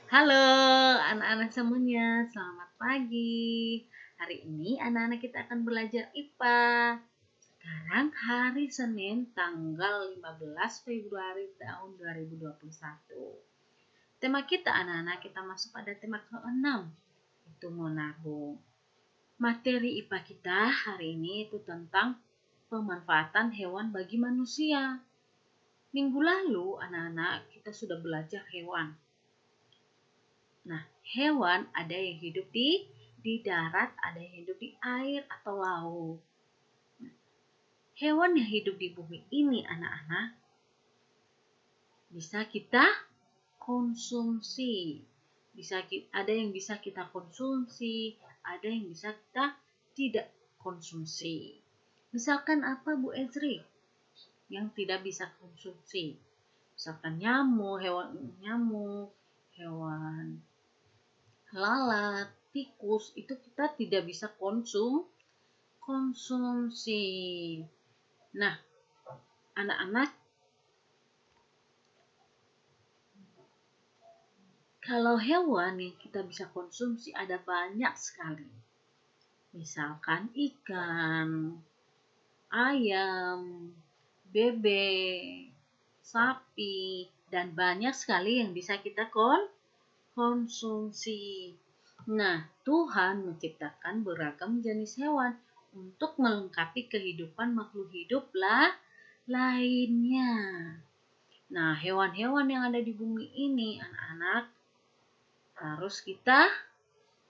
Halo anak-anak semuanya, selamat pagi. Hari ini anak-anak kita akan belajar IPA. Sekarang hari Senin tanggal 15 Februari tahun 2021. Tema kita anak-anak, kita masuk pada tema ke-6, itu menabung. Materi IPA kita hari ini itu tentang pemanfaatan hewan bagi manusia. Minggu lalu anak-anak kita sudah belajar hewan. Nah, hewan ada yang hidup di darat, ada yang hidup di air atau laut. Hewan yang hidup di bumi ini, anak-anak, bisa kita konsumsi. Ada yang bisa kita konsumsi, ada yang bisa kita tidak konsumsi. Misalkan apa, Bu Ezri, yang tidak bisa konsumsi? Misalkan nyamuk, hewan lalat, tikus, itu kita tidak bisa konsumsi. Nah, anak-anak, kalau hewan yang kita bisa konsumsi ada banyak sekali. Misalkan ikan, ayam, bebek, sapi, dan banyak sekali yang bisa kita konsumsi. Nah, Tuhan menciptakan beragam jenis hewan untuk melengkapi kehidupan makhluk hidup lainnya. Nah, hewan-hewan yang ada di bumi ini, anak-anak, harus kita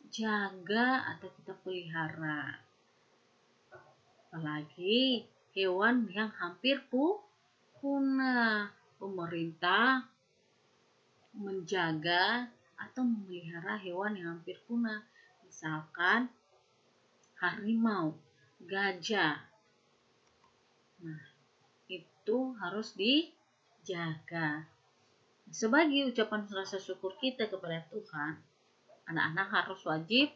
jaga atau kita pelihara. Apalagi hewan yang hampir punah. Pemerintah menjaga atau memelihara hewan yang hampir punah. Misalkan harimau, gajah. Nah, itu harus dijaga. Sebagai ucapan rasa syukur kita kepada Tuhan, anak-anak harus wajib,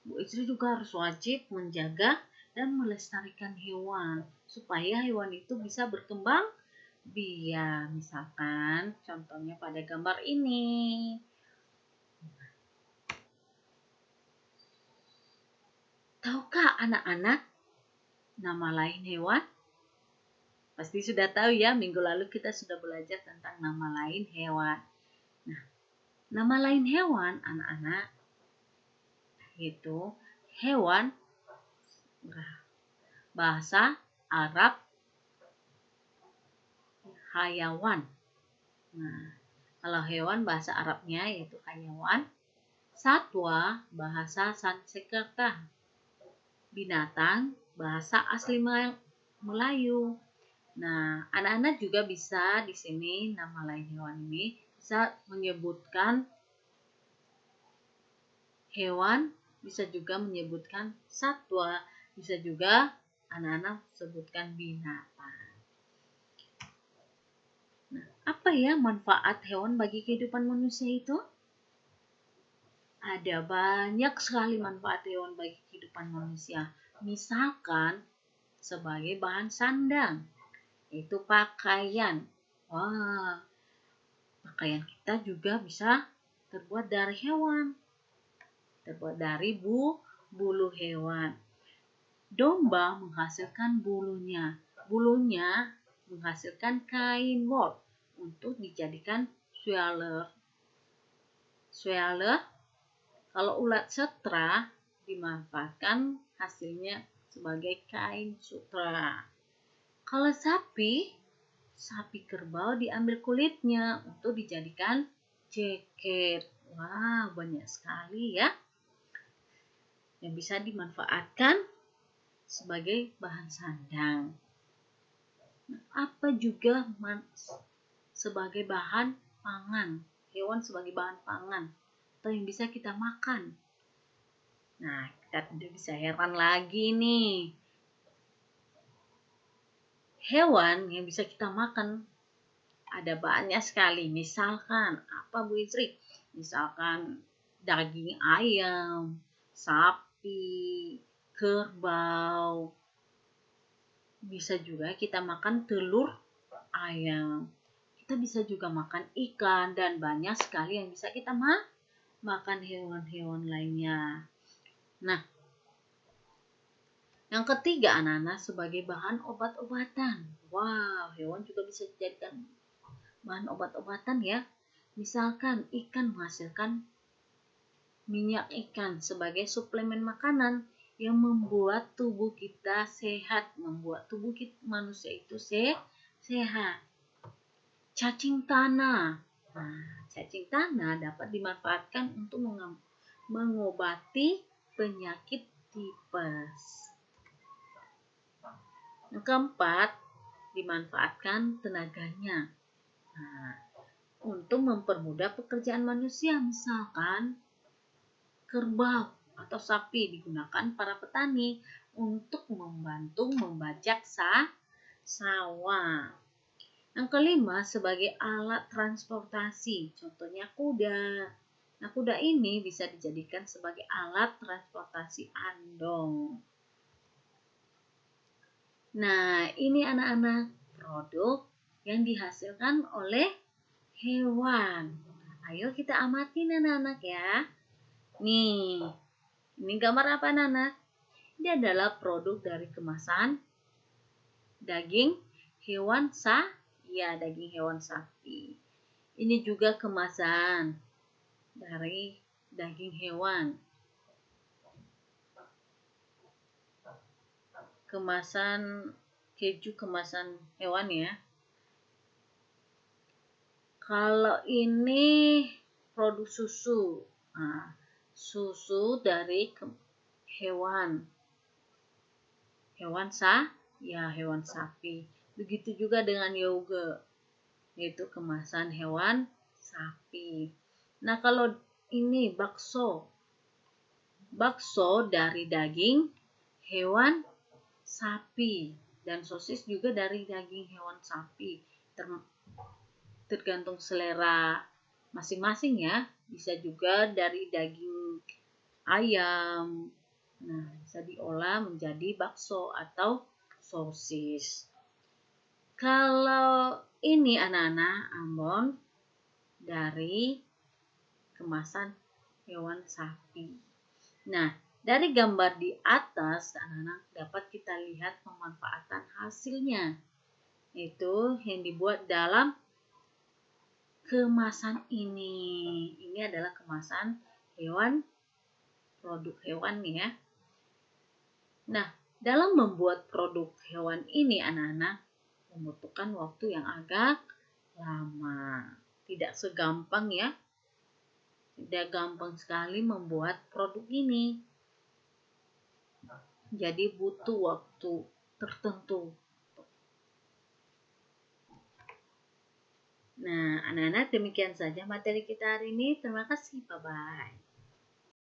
Bu Istri juga harus wajib menjaga dan melestarikan hewan supaya hewan itu bisa berkembang biak. Misalkan contohnya pada gambar ini. Tahukah anak-anak nama lain hewan? Pasti sudah tahu ya, minggu lalu kita sudah belajar tentang nama lain hewan. Nah, nama lain hewan anak-anak itu hewan bahasa Arab hayawan. Nah, kalau hewan bahasa Arabnya yaitu hayawan, satwa bahasa Sanskerta, binatang bahasa asli Melayu. Nah, anak-anak juga bisa di sini nama lain hewan ini bisa menyebutkan hewan, bisa juga menyebutkan satwa, bisa juga anak-anak sebutkan binatang. Nah, apa ya manfaat hewan bagi kehidupan manusia itu? Ada banyak sekali manfaat hewan bagi kehidupan manusia. Misalkan sebagai bahan sandang, itu pakaian. Wah, pakaian kita juga bisa terbuat dari hewan. Terbuat dari bulu hewan. Domba menghasilkan bulunya. Bulunya menghasilkan kain wool untuk dijadikan sweater. Kalau ulat setra dimanfaatkan hasilnya sebagai kain sutra. Kalau sapi kerbau diambil kulitnya untuk dijadikan jaket. Wah, banyak sekali ya yang bisa dimanfaatkan sebagai bahan sandang. Apa juga sebagai bahan pangan, hewan sebagai bahan pangan atau yang bisa kita makan. Nah, kita tidak bisa heran lagi nih. Hewan yang bisa kita makan ada banyak sekali. Misalkan apa Bu Istri? Misalkan daging ayam, sapi, kerbau. Bisa juga kita makan telur ayam. Kita bisa juga makan ikan dan banyak sekali yang bisa kita makan hewan-hewan lainnya. Nah, yang ketiga anak-anak sebagai bahan obat-obatan. Wow, hewan juga bisa dijadikan bahan obat-obatan ya. Misalkan ikan menghasilkan minyak ikan sebagai suplemen makanan yang membuat tubuh kita sehat, membuat tubuh kita, manusia itu sehat. Cacing tanah. Nah, cacing tanah dapat dimanfaatkan untuk mengobati penyakit tipes. Yang keempat, dimanfaatkan tenaganya. Nah, untuk mempermudah pekerjaan manusia, misalkan kerbau atau sapi digunakan para petani untuk membantu membajak sawah. Yang kelima, sebagai alat transportasi, contohnya kuda. Nah, kuda ini bisa dijadikan sebagai alat transportasi andong. Nah, ini anak-anak produk yang dihasilkan oleh hewan. Ayo kita amatin anak-anak ya. Nih, ini gambar apa anak-anak? Ini adalah produk dari kemasan daging hewan daging hewan sapi. Ini juga kemasan dari daging hewan. Kemasan keju kemasan hewan ya. Kalau ini produk susu. Nah, susu dari hewan. Hewan sapi. Begitu juga dengan yogurt, yaitu kemasan hewan sapi. Nah, kalau ini bakso. Bakso dari daging hewan sapi dan sosis juga dari daging hewan sapi. Tergantung selera masing-masing ya. Bisa juga dari daging ayam. Nah, bisa diolah menjadi bakso atau sosis. Kalau ini anak-anak ambon dari kemasan hewan sapi. Nah, dari gambar di atas anak-anak dapat kita lihat pemanfaatan hasilnya. Itu yang dibuat dalam kemasan ini. Ini adalah kemasan hewan, produk hewan ya. Nah, dalam membuat produk hewan ini anak-anak membutuhkan waktu yang agak lama. Tidak segampang ya. Tidak gampang sekali membuat produk ini. Jadi butuh waktu tertentu. Nah, anak-anak demikian saja materi kita hari ini. Terima kasih. Bye-bye.